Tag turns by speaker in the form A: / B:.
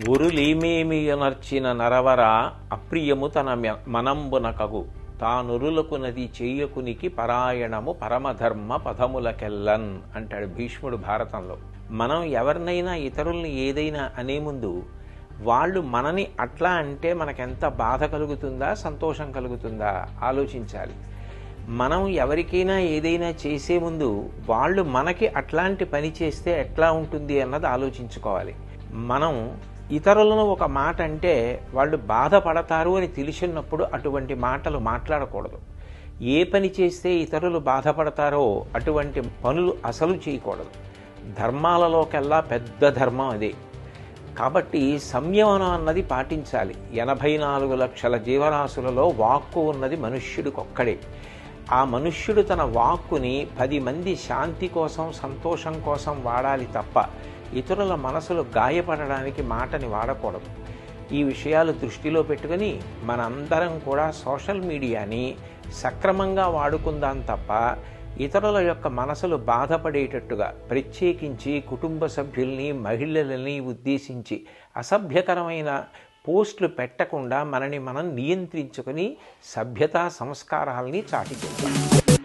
A: ఒరులేమేమియనర్చిన నరవర అప్రియము తన మనంబునకగు తానురులకు నది చేయకునికి పరాయణము పరమధర్మ పదములకెల్లన్ అంటాడు భీష్ముడు భారతంలో. మనం ఎవరినైనా ఇతరుల్ని ఏదైనా అనే ముందు వాళ్ళు మనని అట్లా అంటే మనకెంత బాధ కలుగుతుందా సంతోషం కలుగుతుందా ఆలోచించాలి. మనం ఎవరికైనా ఏదైనా చేసే ముందు వాళ్ళు మనకి అట్లాంటి పని చేస్తే ఎట్లా ఉంటుంది అన్నది ఆలోచించుకోవాలి. మనం ఇతరులను ఒక మాట అంటే వాళ్ళు బాధపడతారు అని తెలిసినప్పుడు అటువంటి మాటలు మాట్లాడకూడదు. ఏ పని చేస్తే ఇతరులు బాధపడతారో అటువంటి పనులు అసలు చేయకూడదు. ధర్మాలలోకెల్లా పెద్ద ధర్మం అదే. కాబట్టి సంయమనం అన్నది పాటించాలి. 84 లక్షల జీవరాశులలో వాక్కు ఉన్నది మనుష్యుడికొక్కడే. ఆ మనుష్యుడు తన వాక్కుని 10 మంది శాంతి కోసం సంతోషం కోసం వాడాలి తప్ప ఇతరుల మనసులు గాయపడడానికి మాటని వాడకూడదు. ఈ విషయాలు దృష్టిలో పెట్టుకుని మనందరం కూడా సోషల్ మీడియాని సక్రమంగా వాడుకుందాం తప్ప ఇతరుల యొక్క మనసులు బాధపడేటట్టుగా ప్రత్యేకించి కుటుంబ సభ్యుల్ని మహిళలని ఉద్దేశించి అసభ్యకరమైన పోస్టులు పెట్టకుండా మనని మనం నియంత్రించుకొని సభ్యతా సంస్కారాల్ని చాటిచెప్పాలి.